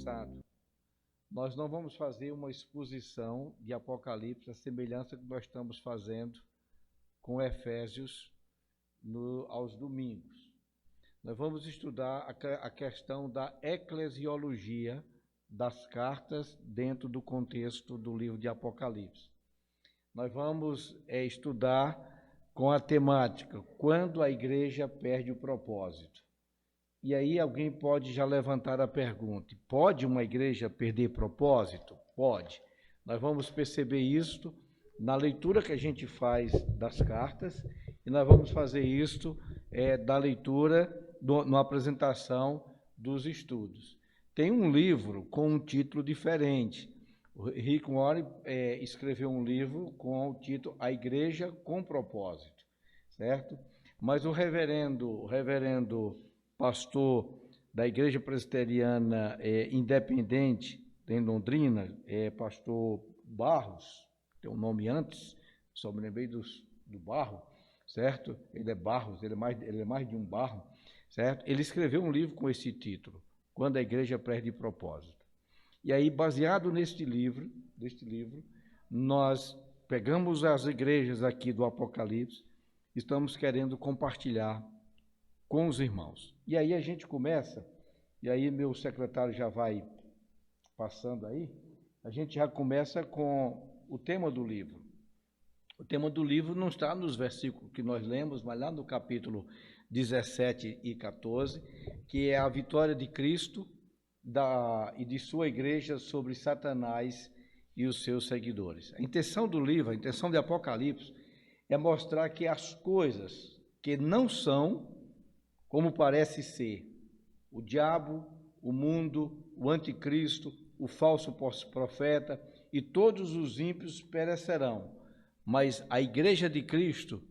interessado. Nós não vamos fazer uma exposição de Apocalipse, a semelhança que nós estamos fazendo com Efésios aos domingos. Nós vamos estudar a questão da eclesiologia das cartas dentro do contexto do livro de Apocalipse. Nós vamos estudar com a temática quando a igreja perde o propósito. E aí alguém pode já levantar a pergunta: pode uma igreja perder propósito? Pode. Nós vamos perceber isto na leitura que a gente faz das cartas, e nós vamos fazer isto da leitura, na apresentação dos estudos. Tem um livro com um título diferente. O Rick Warren escreveu um livro com o título A Igreja com Propósito, certo? Mas o reverendo pastor da Igreja Presbiteriana Independente, em Londrina, pastor Barros, tem um nome antes, só me lembrei do Barro, certo? Ele é Barros, ele é mais de um Barro, certo? Ele escreveu um livro com esse título, Quando a Igreja Perde Propósito. E aí, baseado neste livro, nós pegamos as igrejas aqui do Apocalipse, estamos querendo compartilhar com os irmãos. E aí a gente começa, e aí meu secretário já vai passando aí, a gente já começa com o tema do livro. O tema do livro não está nos versículos que nós lemos, mas lá no capítulo 17 e 14, que é a vitória de Cristo e de sua igreja sobre Satanás e os seus seguidores. A intenção do livro, a intenção de Apocalipse, é mostrar que as coisas que não são como parece ser, o diabo, o mundo, o anticristo, o falso profeta e todos os ímpios perecerão, mas a igreja de Cristo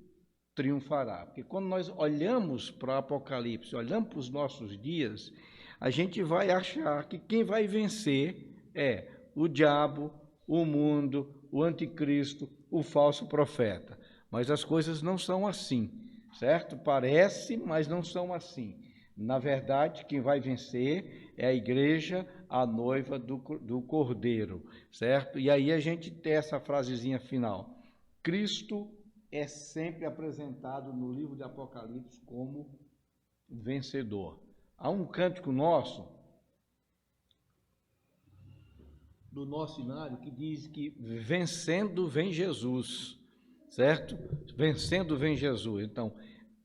triunfará. Porque quando nós olhamos para o Apocalipse, olhamos para os nossos dias, a gente vai achar que quem vai vencer é o diabo, o mundo, o anticristo, o falso profeta. Mas as coisas não são assim, certo? Parece, mas não são assim. Na verdade, quem vai vencer é a igreja, a noiva do Cordeiro, certo? E aí a gente tem essa frasezinha final. Cristo é sempre apresentado no livro de Apocalipse como vencedor. Há um cântico nosso, do nosso hinário, que diz que vencendo vem Jesus, certo? Vencendo vem Jesus. Então,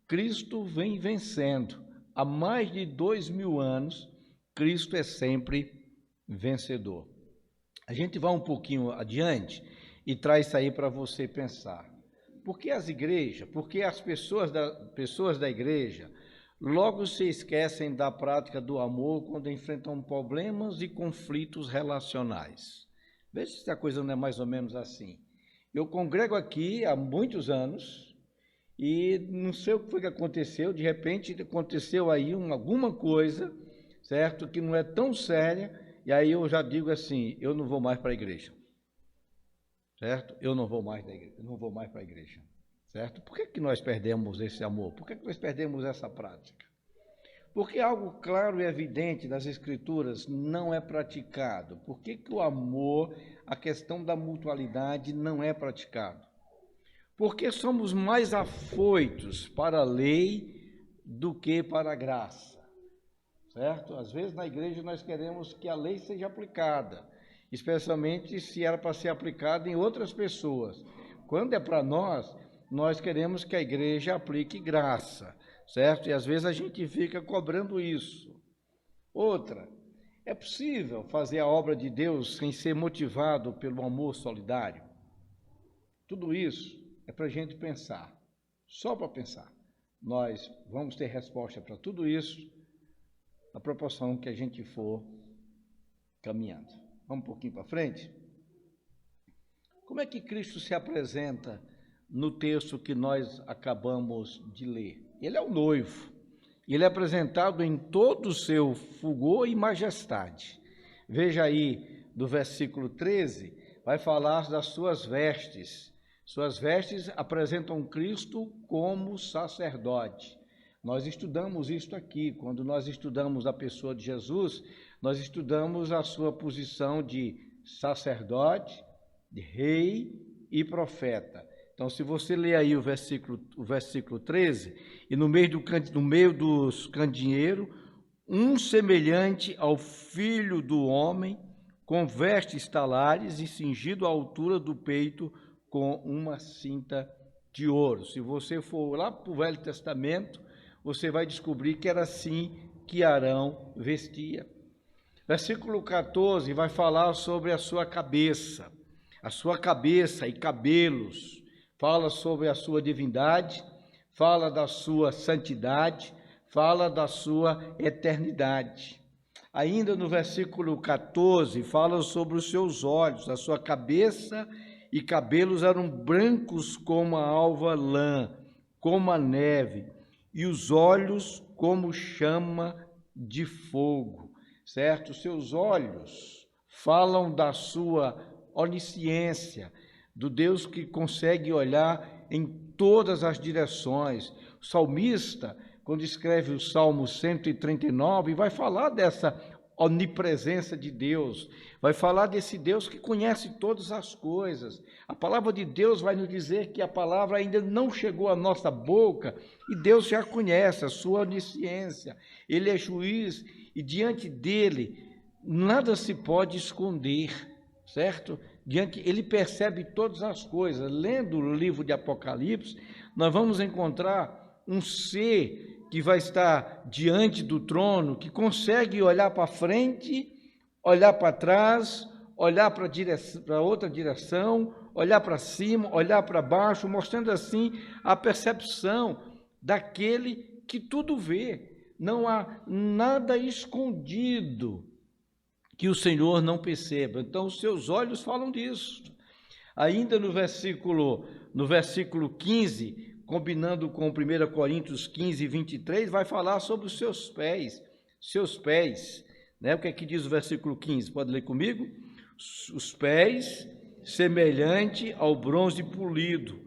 Cristo vem vencendo. Há mais de 2000 anos, Cristo é sempre vencedor. A gente vai um pouquinho adiante e traz isso aí para você pensar. Por que as igrejas, por que as pessoas da igreja logo se esquecem da prática do amor quando enfrentam problemas e conflitos relacionais? Veja se a coisa não é mais ou menos assim. Eu congrego aqui há muitos anos e não sei o que foi que aconteceu, de repente aconteceu aí alguma coisa, certo, que não é tão séria, e aí eu já digo assim, eu não vou mais para a igreja, certo? Eu não vou mais para a igreja, certo? Por que nós perdemos esse amor? Por que nós perdemos essa prática? Porque algo claro e evidente das Escrituras não é praticado. Por que o amor, a questão da mutualidade não é praticado? Porque somos mais afoitos para a lei do que para a graça, certo? Às vezes na igreja nós queremos que a lei seja aplicada, especialmente se era para ser aplicada em outras pessoas. Quando é para nós, nós queremos que a igreja aplique graça, certo? E às vezes a gente fica cobrando isso. Outra, é possível fazer a obra de Deus sem ser motivado pelo amor solidário? Tudo isso é para a gente pensar, só para pensar. Nós vamos ter resposta para tudo isso na proporção que a gente for caminhando. Vamos um pouquinho para frente? Como é que Cristo se apresenta no texto que nós acabamos de ler? Ele é o noivo. Ele é apresentado em todo o seu fulgor e majestade. Veja aí, do versículo 13, vai falar das suas vestes. Suas vestes apresentam Cristo como sacerdote. Nós estudamos isto aqui. Quando nós estudamos a pessoa de Jesus, nós estudamos a sua posição de sacerdote, de rei e profeta. Então, se você ler aí o versículo 13, e no meio dos candeeiros, um semelhante ao filho do homem, com vestes talares e cingido à altura do peito com uma cinta de ouro. Se você for lá para o Velho Testamento, você vai descobrir que era assim que Arão vestia. Versículo 14 vai falar sobre a sua cabeça e cabelos. Fala sobre a sua divindade, fala da sua santidade, fala da sua eternidade. Ainda no versículo 14, fala sobre os seus olhos, a sua cabeça e cabelos eram brancos como a alva lã, como a neve, e os olhos como chama de fogo, certo? Seus olhos falam da sua onisciência, do Deus que consegue olhar em todas as direções. O salmista, quando escreve o Salmo 139, vai falar dessa onipresença de Deus, vai falar desse Deus que conhece todas as coisas. A palavra de Deus vai nos dizer que a palavra ainda não chegou à nossa boca e Deus já conhece a sua onisciência. Ele é juiz e diante dele nada se pode esconder, certo? Ele percebe todas as coisas. Lendo o livro de Apocalipse, nós vamos encontrar um ser que vai estar diante do trono, que consegue olhar para frente, olhar para trás, olhar para outra direção, olhar para cima, olhar para baixo, mostrando assim a percepção daquele que tudo vê. Não há nada escondido que o Senhor não perceba. Então, os seus olhos falam disso. Ainda no versículo 15, combinando com 1 Coríntios 15, 23, vai falar sobre os seus pés, né? O que é que diz o versículo 15? Pode ler comigo? Os pés, semelhante ao bronze polido,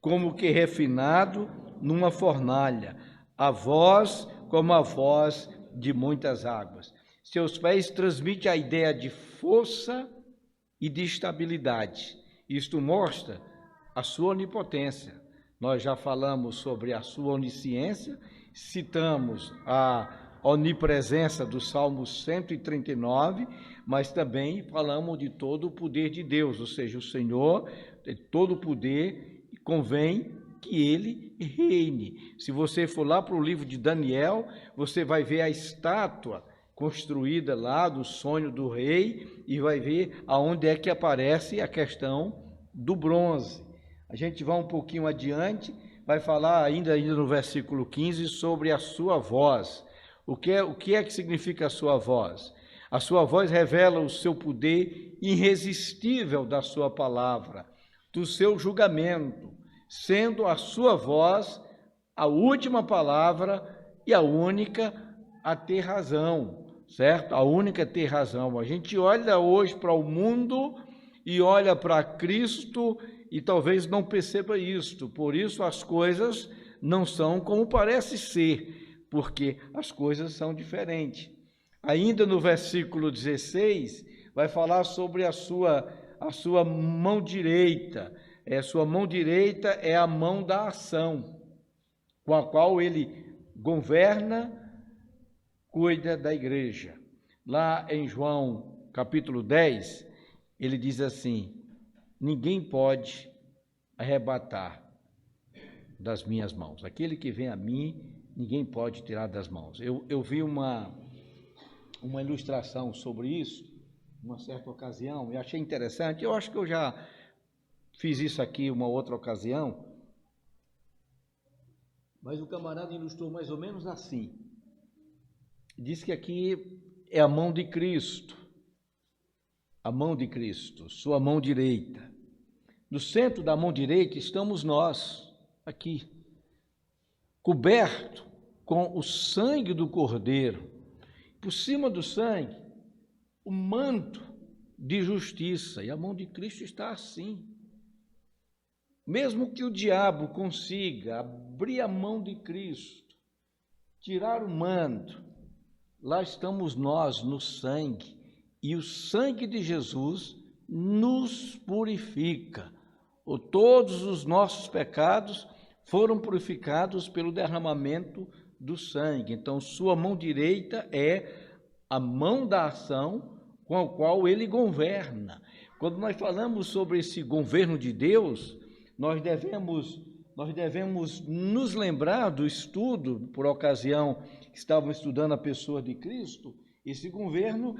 como que refinado numa fornalha, a voz como a voz de muitas águas. Seus pés transmitem a ideia de força e de estabilidade. Isto mostra a sua onipotência. Nós já falamos sobre a sua onisciência, citamos a onipresença do Salmo 139, mas também falamos de todo o poder de Deus, ou seja, o Senhor tem todo o poder e convém que ele reine. Se você for lá para o livro de Daniel, você vai ver a estátua construída lá do sonho do rei e vai ver aonde é que aparece a questão do bronze. A gente vai um pouquinho adiante, vai falar ainda no versículo 15 sobre a sua voz. O que é que significa a sua voz? A sua voz revela o seu poder irresistível da sua palavra, do seu julgamento, sendo a sua voz a última palavra e a única a ter razão, certo? A única a ter razão. A gente olha hoje para o mundo e olha para Cristo e talvez não perceba isto. Por isso as coisas não são como parece ser, porque as coisas são diferentes. Ainda no versículo 16, vai falar sobre a sua mão direita. Sua mão direita é a mão da ação, com a qual ele governa, cuida da igreja. Lá em João capítulo 10, ele diz assim: ninguém pode arrebatar das minhas mãos. Aquele que vem a mim, ninguém pode tirar das mãos. Eu vi uma ilustração sobre isso, uma certa ocasião, e achei interessante. Eu acho que eu já fiz isso aqui uma outra ocasião, mas o camarada ilustrou mais ou menos assim. Diz que aqui é a mão de Cristo, sua mão direita. No centro da mão direita estamos nós, aqui, coberto com o sangue do Cordeiro. Por cima do sangue, o manto de justiça, e a mão de Cristo está assim. Mesmo que o diabo consiga abrir a mão de Cristo, tirar o manto, lá estamos nós no sangue, e o sangue de Jesus nos purifica. Todos os nossos pecados foram purificados pelo derramamento do sangue. Então, sua mão direita é a mão da ação com a qual ele governa. Quando nós falamos sobre esse governo de Deus, nós devemos nos lembrar do estudo, por ocasião que estávamos estudando a pessoa de Cristo. Esse governo,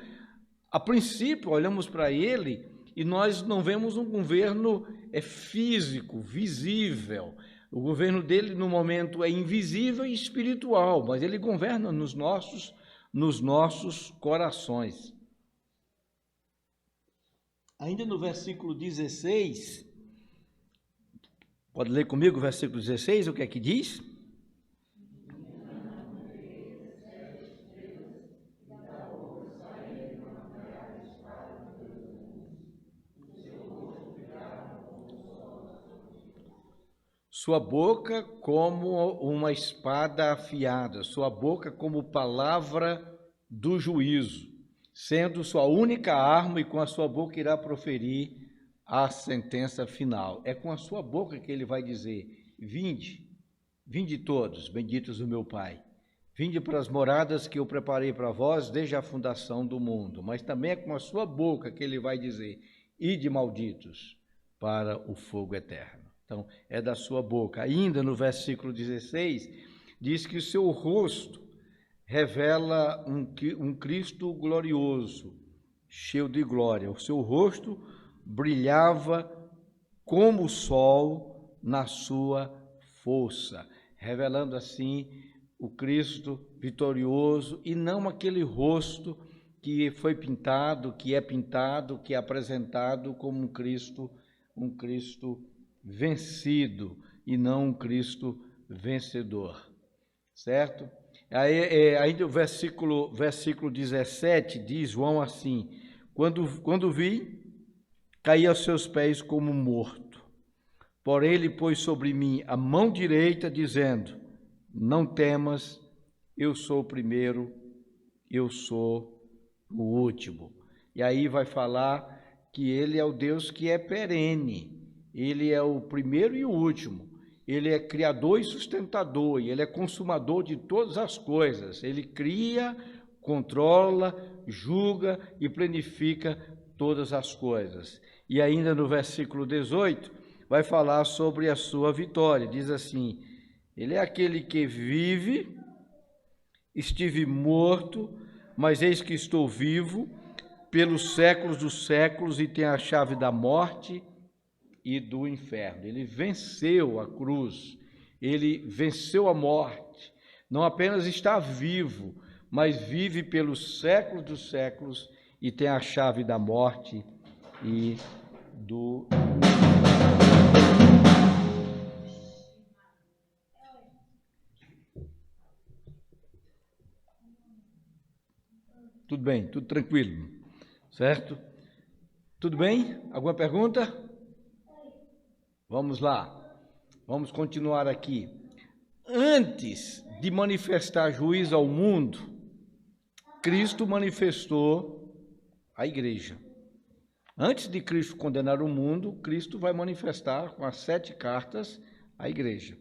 a princípio, olhamos para ele e nós não vemos um governo físico, visível. O governo dele, no momento, é invisível e espiritual, mas ele governa nos nossos corações. Ainda no versículo 16, pode ler comigo o versículo 16, o que é que diz? Sua boca como uma espada afiada, sua boca como palavra do juízo, sendo sua única arma, e com a sua boca irá proferir a sentença final. É com a sua boca que ele vai dizer: vinde todos, benditos do meu Pai. Vinde para as moradas que eu preparei para vós desde a fundação do mundo. Mas também é com a sua boca que ele vai dizer: ide malditos para o fogo eterno. Então, é da sua boca. Ainda no versículo 16, diz que o seu rosto revela um Cristo glorioso, cheio de glória. O seu rosto brilhava como o sol na sua força, revelando assim o Cristo vitorioso, e não aquele rosto que foi pintado, que é apresentado como um Cristo vencido, e não um Cristo vencedor, certo? Ainda o versículo 17 diz João assim: quando vi, caí aos seus pés como morto. Porém ele pôs sobre mim a mão direita, dizendo: não temas, eu sou o primeiro, eu sou o último. E aí vai falar que ele é o Deus que é perene, ele é o primeiro e o último, ele é criador e sustentador, e ele é consumador de todas as coisas. Ele cria, controla, julga e planifica todas as coisas. E ainda no versículo 18, vai falar sobre a sua vitória. Diz assim: ele é aquele que vive, estive morto, mas eis que estou vivo pelos séculos dos séculos, e tenho a chave da morte e do inferno. Ele venceu a cruz, ele venceu a morte. Não apenas está vivo, mas vive pelos séculos dos séculos, e tem a chave da morte e do... Tudo bem, tudo tranquilo, certo? Tudo bem? Alguma pergunta? Vamos lá, vamos continuar aqui. Antes de manifestar juízo ao mundo, Cristo manifestou a igreja. Antes de Cristo condenar o mundo, Cristo vai manifestar com as 7 cartas a igreja.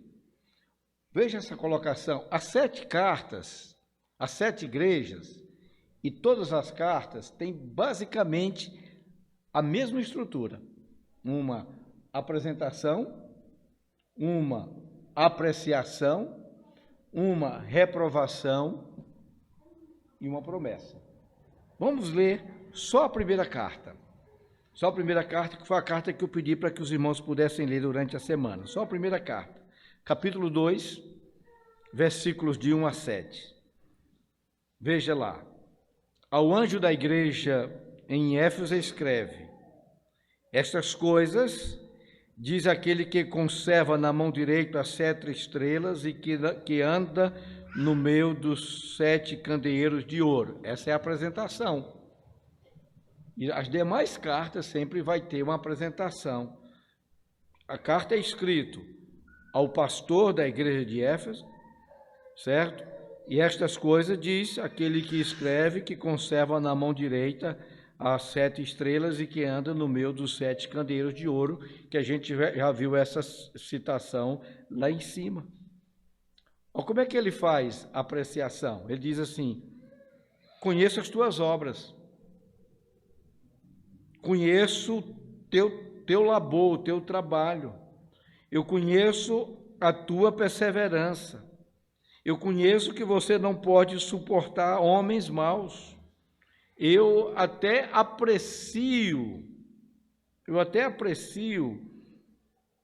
Veja essa colocação: as 7 cartas, as 7 igrejas, e todas as cartas têm basicamente a mesma estrutura. Uma apresentação, uma apreciação, uma reprovação e uma promessa. Vamos ler só a primeira carta. Só a primeira carta, que foi a carta que eu pedi para que os irmãos pudessem ler durante a semana. Só a primeira carta. Capítulo 2, versículos de 1 a 7. Veja lá. Ao anjo da igreja em Éfeso escreve: estas coisas diz aquele que conserva na mão direita as 7 estrelas e que anda no meio dos 7 candeeiros de ouro. Essa é a apresentação. E as demais cartas sempre vai ter uma apresentação. A carta é escrita ao pastor da igreja de Éfeso, certo? E estas coisas diz aquele que escreve, que conserva na mão direita as 7 estrelas e que anda no meio dos 7 candeeiros de ouro, que a gente já viu essa citação lá em cima. Olha como é que ele faz a apreciação. Ele diz assim: conheço as tuas obras, conheço teu labor, o teu trabalho, eu conheço a tua perseverança, eu conheço que você não pode suportar homens maus. Eu até aprecio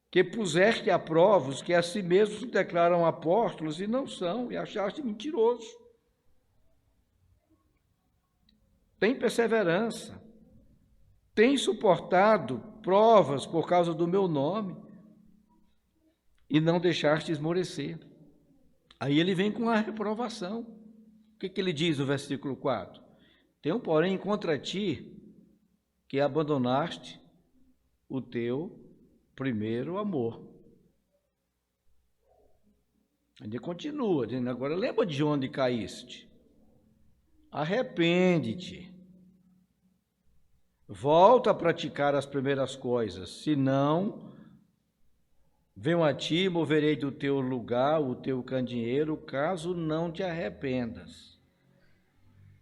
que puseste a prova os que a si mesmos se declaram apóstolos e não são, e achaste mentiroso. Tem perseverança, tem suportado provas por causa do meu nome e não deixaste esmorecer. Aí ele vem com a reprovação. O que ele diz no versículo 4? Tenho, porém, contra ti que abandonaste o teu primeiro amor. Ele continua dizendo: agora lembra de onde caíste. Arrepende-te. Volta a praticar as primeiras coisas, senão venho a ti e moverei do teu lugar o teu candeeiro, caso não te arrependas.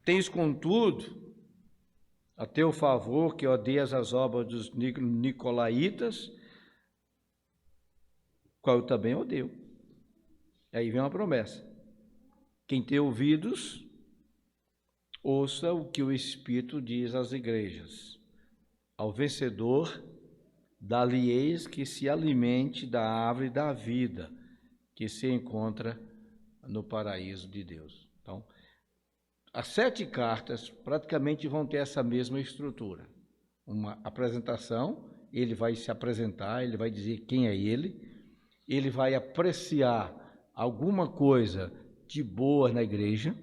Tens, contudo, a teu favor que odeias as obras dos nicolaítas, qual eu também odeio. Aí vem uma promessa: quem tem ouvidos, ouça o que o Espírito diz às igrejas. Ao vencedor, dá-lhe-eis que se alimente da árvore da vida, que se encontra no paraíso de Deus. Então, as 7 cartas praticamente vão ter essa mesma estrutura. Uma apresentação, ele vai se apresentar, ele vai dizer quem é ele vai apreciar alguma coisa de boa na igreja,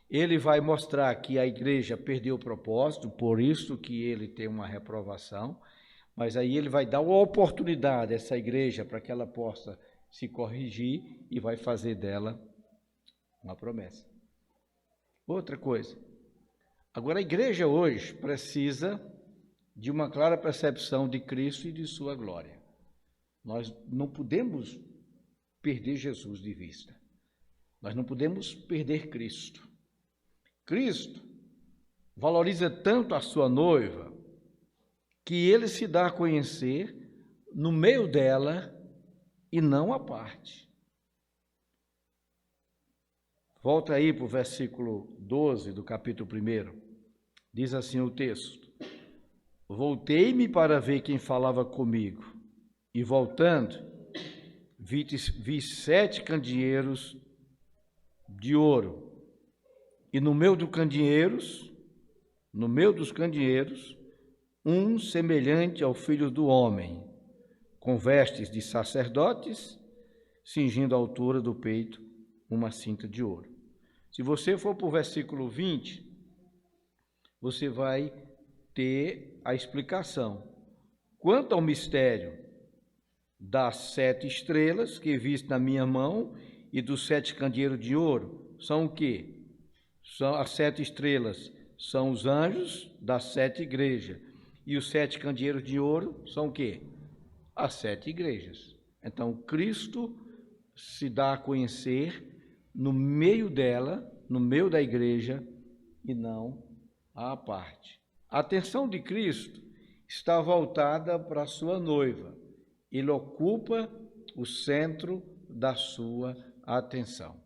ele vai mostrar que a igreja perdeu o propósito, por isso que ele tem uma reprovação, mas aí ele vai dar uma oportunidade a essa igreja para que ela possa se corrigir e vai fazer dela uma promessa. Outra coisa, agora a igreja hoje precisa de uma clara percepção de Cristo e de sua glória. Nós não podemos perder Jesus de vista. Nós não podemos perder Cristo. Cristo valoriza tanto a sua noiva que ele se dá a conhecer no meio dela e não à parte. Volta aí para o versículo 12 do capítulo 1. Diz assim o texto: voltei-me para ver quem falava comigo, e voltando, vi 7 candeeiros de ouro, e no meio dos candeeiros, um semelhante ao Filho do Homem, com vestes de sacerdotes, cingindo a altura do peito uma cinta de ouro. Se você for para o versículo 20, você vai ter a explicação. Quanto ao mistério das 7 estrelas que viste na minha mão e dos 7 candeeiros de ouro, são o quê? São as 7 estrelas, são os anjos das 7 igrejas. E os 7 candeeiros de ouro são o quê? As 7 igrejas. Então, Cristo se dá a conhecer no meio dela, no meio da igreja, e não à parte. A atenção de Cristo está voltada para a sua noiva. Ele ocupa o centro da sua atenção.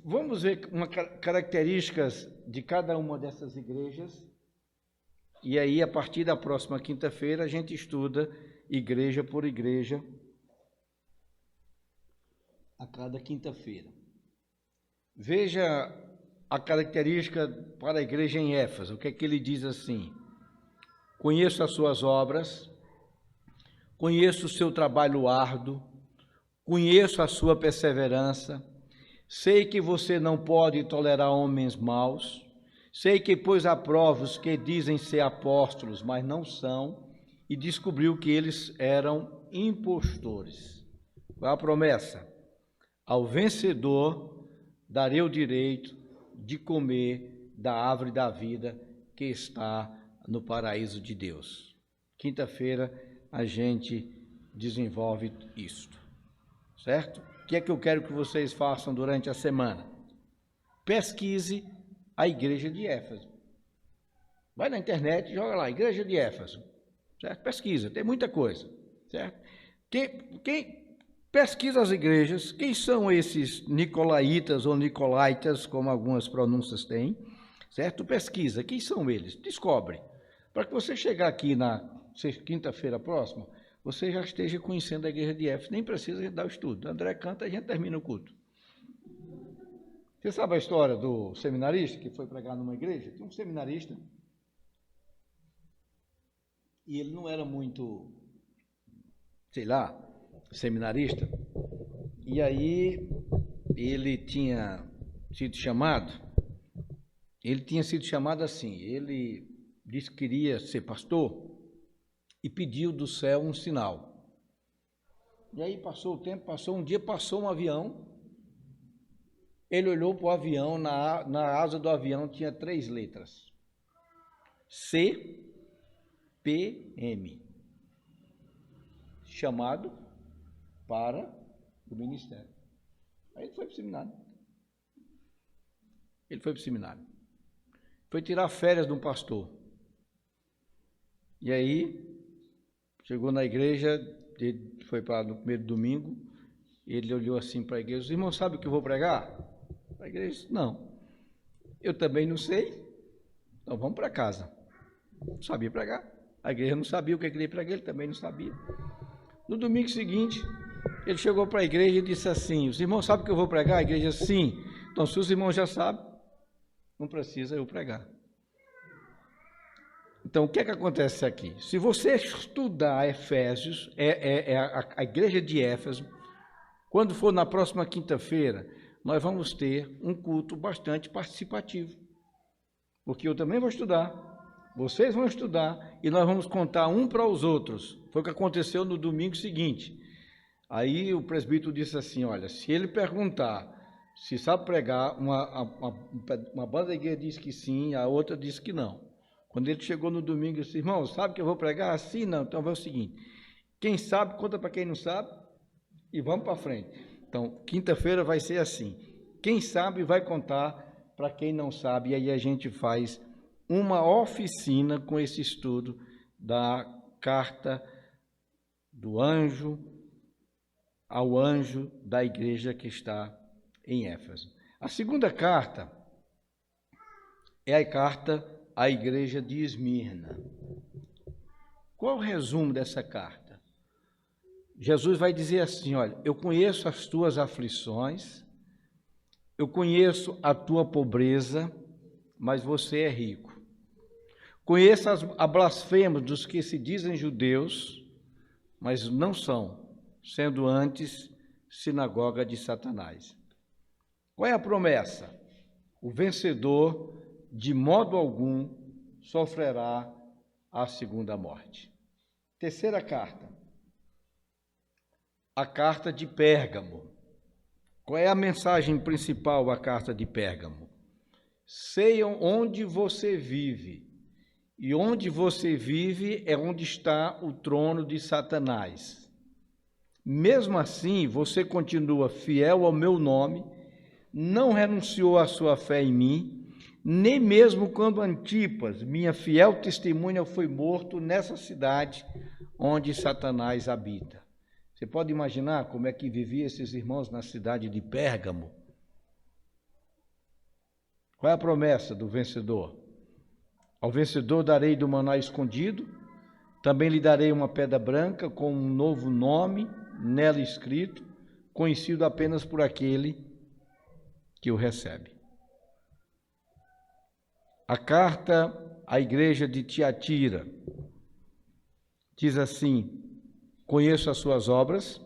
Vamos ver características de cada uma dessas igrejas, e aí, a partir da próxima quinta-feira, a gente estuda igreja por igreja, a cada quinta-feira. Veja a característica para a igreja em Éfeso. O que é que ele diz assim? Conheço as suas obras, conheço o seu trabalho árduo, conheço a sua perseverança, sei que você não pode tolerar homens maus, sei que pôs à prova os que dizem ser apóstolos, mas não são, e descobriu que eles eram impostores. Qual é a promessa? Ao vencedor darei o direito de comer da árvore da vida que está no paraíso de Deus. Quinta-feira a gente desenvolve isto, certo? O que é que eu quero que vocês façam durante a semana? Pesquise a igreja de Éfeso. Vai na internet, joga lá, igreja de Éfeso, certo? Pesquisa, tem muita coisa, certo? Quem pesquisa as igrejas, quem são esses nicolaítas ou nicolaitas, como algumas pronúncias têm, certo? Pesquisa, quem são eles? Descobre. Para que você chegar aqui na quinta-feira próxima, você já esteja conhecendo a igreja de Éfeso, nem precisa dar o estudo. André canta e a gente termina o culto. Você sabe a história do seminarista que foi pregar numa igreja? Tinha um seminarista e ele não era muito, sei lá, seminarista. E aí ele tinha sido chamado assim, ele disse que queria ser pastor e pediu do céu um sinal. E aí passou o tempo, um dia passou um avião, ele olhou para o avião, na asa do avião tinha 3 letras, CPM, chamado para o ministério. Aí ele foi para o seminário. Foi tirar férias de um pastor. E aí, chegou na igreja, ele foi para no primeiro domingo, ele olhou assim para a igreja, os irmãos sabem o que eu vou pregar? A igreja disse, não. Eu também não sei, então vamos para casa. Não sabia pregar. A igreja não sabia o que queria pregar, ele também não sabia. No domingo seguinte, ele chegou para a igreja e disse assim, os irmãos sabem o que eu vou pregar? A igreja, sim. Então, se os irmãos já sabem, não precisa eu pregar. Então, o que é que acontece aqui? Se você estudar Efésios, a igreja de Éfeso, quando for na próxima quinta-feira, nós vamos ter um culto bastante participativo. Porque eu também vou estudar, vocês vão estudar, e nós vamos contar um para os outros. Foi o que aconteceu no domingo seguinte. Aí o presbítero disse assim, olha, se ele perguntar se sabe pregar, uma banda da igreja disse que sim, a outra disse que não. Quando ele chegou no domingo, ele disse, irmão, sabe que eu vou pregar? Sim, não. Então, vai o seguinte, quem sabe, conta para quem não sabe, e vamos para frente. Então, quinta-feira vai ser assim, quem sabe vai contar para quem não sabe, e aí a gente faz uma oficina com esse estudo da carta do anjo ao anjo da igreja que está em Éfeso. A segunda carta é a carta à igreja de Esmirna. Qual o resumo dessa carta? Jesus vai dizer assim, olha, eu conheço as tuas aflições, eu conheço a tua pobreza, mas você é rico. Conheço a blasfêmia dos que se dizem judeus, mas não são, sendo antes sinagoga de Satanás. Qual é a promessa? O vencedor, de modo algum, sofrerá a segunda morte. Terceira carta. A carta de Pérgamo. Qual é a mensagem principal da carta de Pérgamo? Sei onde você vive, e onde você vive é onde está o trono de Satanás. Mesmo assim, você continua fiel ao meu nome, não renunciou à sua fé em mim, nem mesmo quando Antipas, minha fiel testemunha, foi morto nessa cidade onde Satanás habita. Você pode imaginar como é que viviam esses irmãos na cidade de Pérgamo? Qual é a promessa do vencedor? Ao vencedor darei do maná escondido, também lhe darei uma pedra branca com um novo nome nela escrito, conhecido apenas por aquele que o recebe. A carta à igreja de Tiatira diz assim, conheço as suas obras,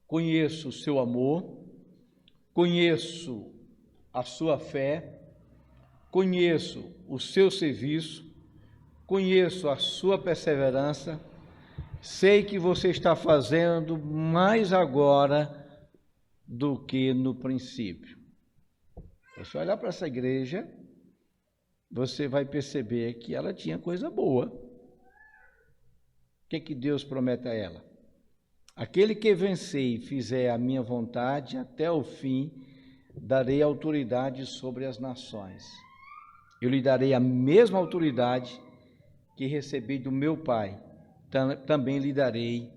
conheço o seu amor, conheço a sua fé, conheço o seu serviço, conheço a sua perseverança, sei que você está fazendo mais agora do que no princípio. Você olhar para essa igreja, você vai perceber que ela tinha coisa boa. O que Deus promete a ela? Aquele que vencer e fizer a minha vontade até o fim, darei autoridade sobre as nações. Eu lhe darei a mesma autoridade que recebi do meu Pai. Também lhe darei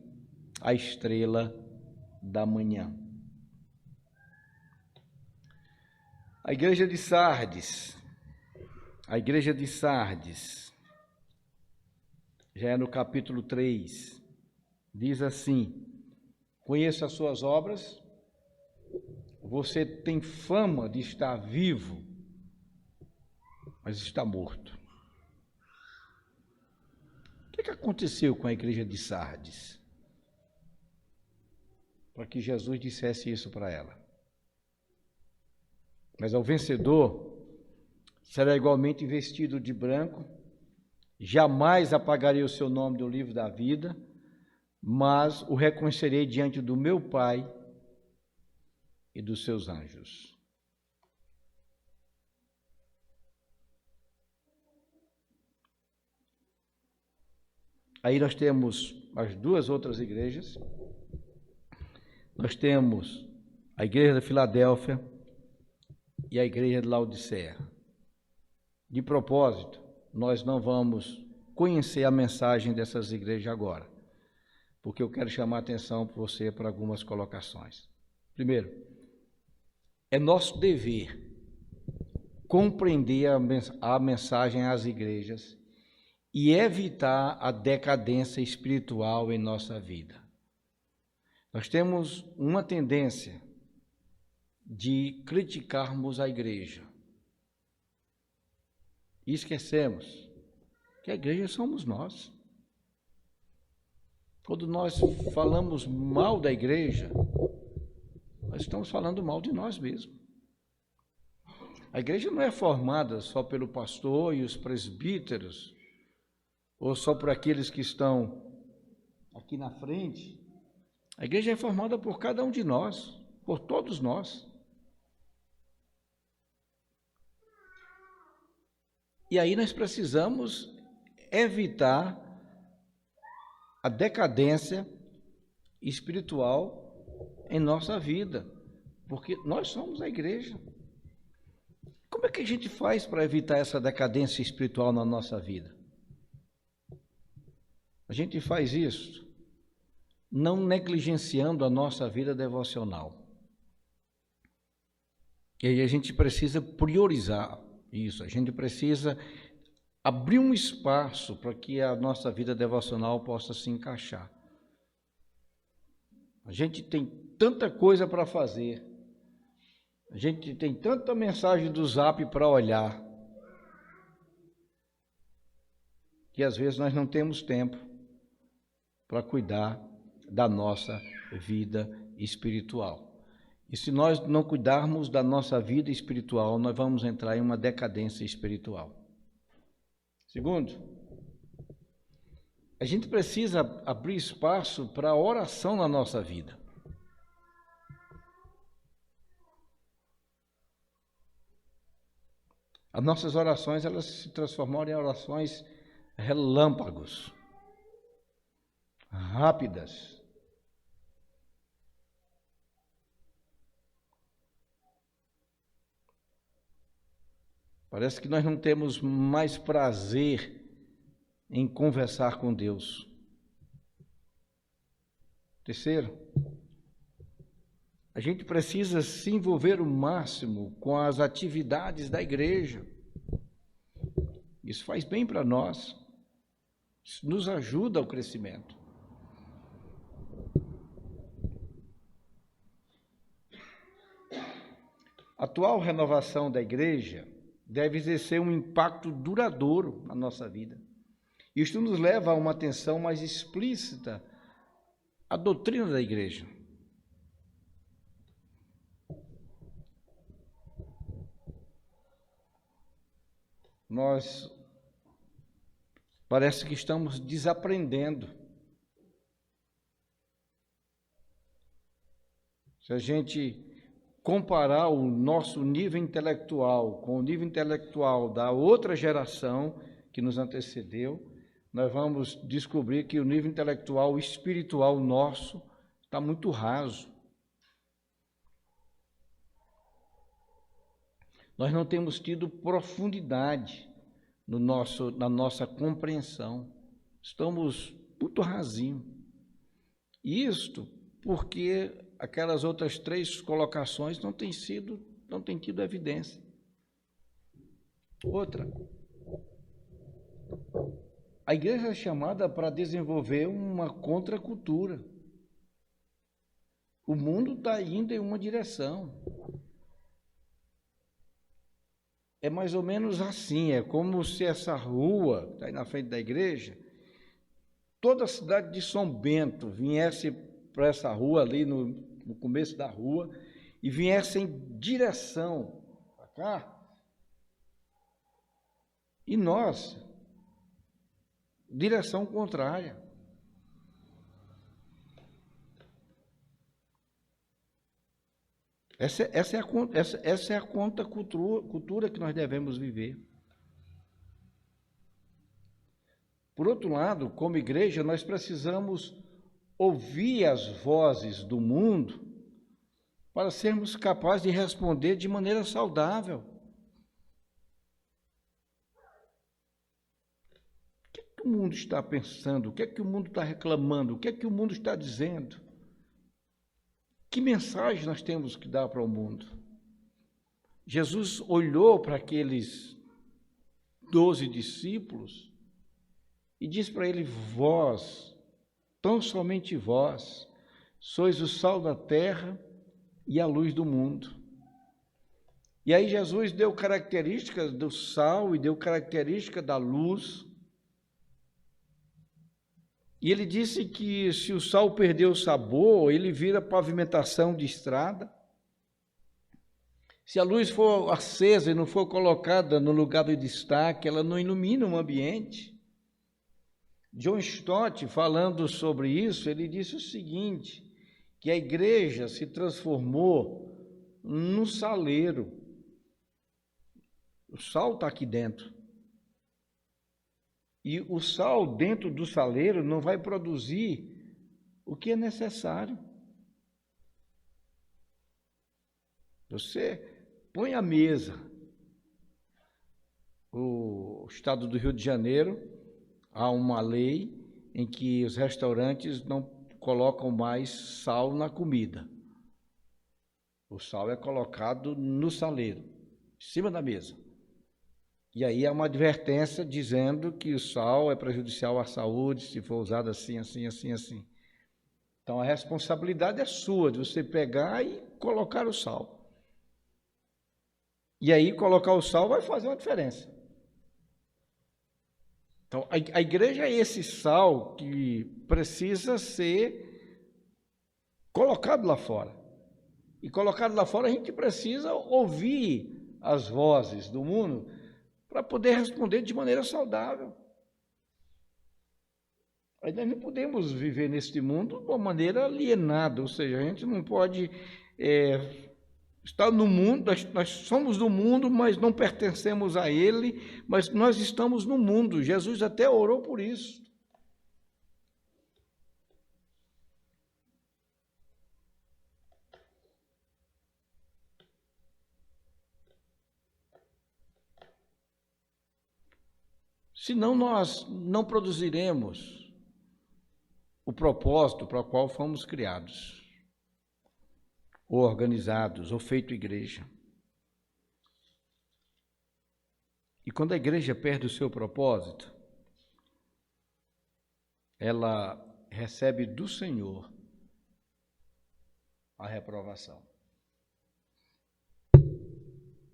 a estrela da manhã. A igreja de Sardes, já é no capítulo 3, diz assim: conheço as suas obras, você tem fama de estar vivo, mas está morto. O que aconteceu com a igreja de Sardes? Para que Jesus dissesse isso para ela. Mas ao vencedor será igualmente vestido de branco, jamais apagarei o seu nome do livro da vida, mas o reconhecerei diante do meu Pai e dos seus anjos. Aí nós temos as duas outras igrejas. Nós temos a igreja da Filadélfia e a igreja de Laodiceia. De propósito, nós não vamos conhecer a mensagem dessas igrejas agora, porque eu quero chamar a atenção para você para algumas colocações. Primeiro, é nosso dever compreender a mensagem às igrejas e evitar a decadência espiritual em nossa vida. Nós temos uma tendência de criticarmos a igreja e esquecemos que a igreja somos nós. Quando nós falamos mal da igreja, nós estamos falando mal de nós mesmos. A igreja não é formada só pelo pastor e os presbíteros, ou só por aqueles que estão aqui na frente. A igreja é formada por cada um de nós, por todos nós. E aí nós precisamos evitar a decadência espiritual em nossa vida, porque nós somos a igreja. Como é que a gente faz para evitar essa decadência espiritual na nossa vida? A gente faz isso não negligenciando a nossa vida devocional. E aí a gente precisa priorizar isso, a gente precisa abrir um espaço para que a nossa vida devocional possa se encaixar. A gente tem tanta coisa para fazer, a gente tem tanta mensagem do Zap para olhar, que às vezes nós não temos tempo para cuidar da nossa vida espiritual. E se nós não cuidarmos da nossa vida espiritual, nós vamos entrar em uma decadência espiritual. Segundo, a gente precisa abrir espaço para a oração na nossa vida. As nossas orações, elas se transformaram em orações relâmpagos, rápidas. Parece que nós não temos mais prazer em conversar com Deus. Terceiro, a gente precisa se envolver o máximo com as atividades da igreja. Isso faz bem para nós, isso nos ajuda ao crescimento. A atual renovação da igreja deve exercer um impacto duradouro na nossa vida. Isto nos leva a uma atenção mais explícita à doutrina da igreja. Nós parece que estamos desaprendendo Se a gente comparar o nosso nível intelectual com o nível intelectual da outra geração que nos antecedeu, nós vamos descobrir que o nível intelectual espiritual nosso está muito raso. Nós não temos tido profundidade na nossa compreensão. Estamos muito rasinhos. Isto porque aquelas outras 3 colocações não têm tido evidência. Outra, a igreja é chamada para desenvolver uma contracultura. O mundo está indo em uma direção. É mais ou menos assim, é como se essa rua, está aí na frente da igreja, toda a cidade de São Bento viesse para essa rua ali, no começo da rua, e viesse em direção para cá, e nós, direção contrária. Essa é a contracultura que nós devemos viver. Por outro lado, como igreja, nós precisamos ouvir as vozes do mundo para sermos capazes de responder de maneira saudável. O que é que o mundo está pensando? O que é que o mundo está reclamando? O que é que o mundo está dizendo? Que mensagem nós temos que dar para o mundo? Jesus olhou para aqueles 12 discípulos e disse para ele: vós, tão somente vós, sois o sal da terra e a luz do mundo. E aí Jesus deu características do sal e deu características da luz. E ele disse que se o sal perder o sabor, ele vira pavimentação de estrada. Se a luz for acesa e não for colocada no lugar de destaque, ela não ilumina o ambiente. John Stott, falando sobre isso, ele disse o seguinte, que a igreja se transformou num saleiro. O sal está aqui dentro. E o sal dentro do saleiro não vai produzir o que é necessário. Você põe à mesa. O estado do Rio de Janeiro, há uma lei em que os restaurantes não colocam mais sal na comida. O sal é colocado no saleiro, em cima da mesa. E aí há uma advertência dizendo que o sal é prejudicial à saúde, se for usado assim, assim, assim, assim. Então a responsabilidade é sua, de você pegar e colocar o sal. E aí colocar o sal vai fazer uma diferença. Então a igreja é esse sal que precisa ser colocado lá fora. E colocado lá fora a gente precisa ouvir as vozes do mundo para poder responder de maneira saudável. Aí nós não podemos viver neste mundo de uma maneira alienada, ou seja, a gente não pode estar no mundo, nós somos do mundo, mas não pertencemos a ele, mas nós estamos no mundo. Jesus até orou por isso. Senão nós não produziremos o propósito para o qual fomos criados, ou organizados, ou feito igreja. E quando a igreja perde o seu propósito, ela recebe do Senhor a reprovação.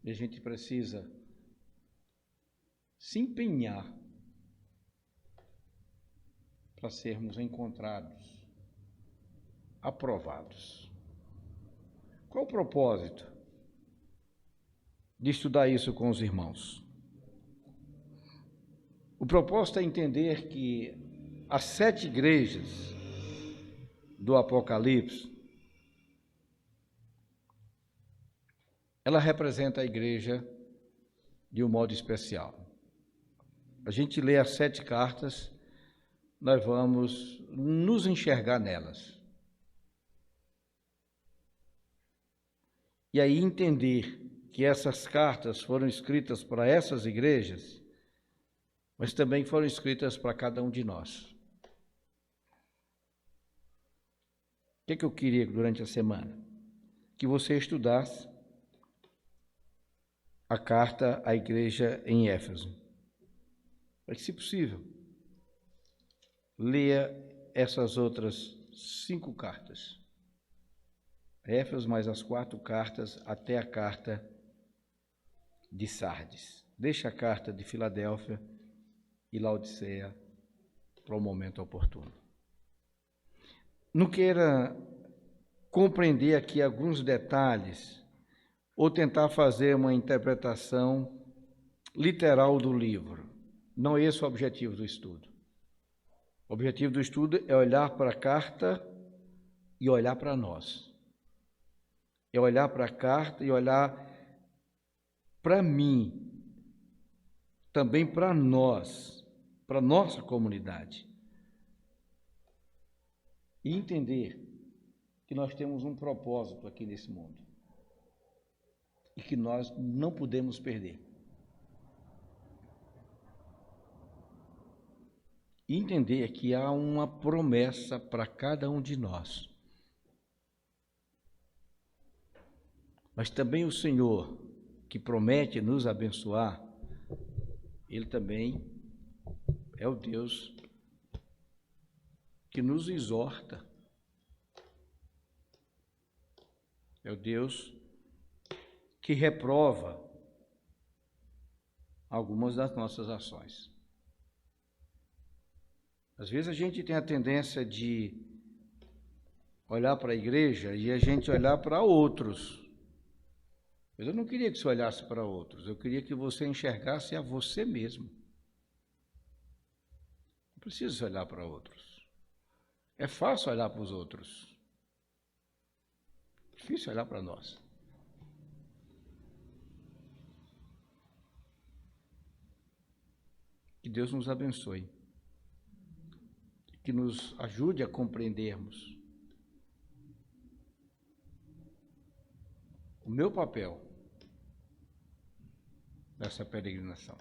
E a gente precisa se empenhar para sermos encontrados, aprovados. Qual o propósito de estudar isso com os irmãos? O propósito é entender que as 7 igrejas do Apocalipse ela representa a igreja de um modo especial. A gente lê as 7 cartas, nós vamos nos enxergar nelas. E aí entender que essas cartas foram escritas para essas igrejas, mas também foram escritas para cada um de nós. O que eu queria durante a semana? Que você estudasse a carta à igreja em Éfeso. Mas, se possível, leia essas outras 5 cartas. Éfeso mais as 4 cartas até a carta de Sardes. Deixa a carta de Filadélfia e Laodiceia para o momento oportuno. Não queira compreender aqui alguns detalhes ou tentar fazer uma interpretação literal do livro. Não é esse o objetivo do estudo. O objetivo do estudo é olhar para a carta e olhar para nós. É olhar para a carta e olhar para mim, também para nós, para a nossa comunidade. E entender que nós temos um propósito aqui nesse mundo e que nós não podemos perder. E entender que há uma promessa para cada um de nós. Mas também o Senhor, que promete nos abençoar, Ele também é o Deus que nos exorta. É o Deus que reprova algumas das nossas ações. Às vezes a gente tem a tendência de olhar para a igreja e a gente olhar para outros. Mas eu não queria que você olhasse para outros, eu queria que você enxergasse a você mesmo. Não precisa olhar para outros. É fácil olhar para os outros. É difícil olhar para nós. Que Deus nos abençoe. Que nos ajude a compreendermos o meu papel nessa peregrinação.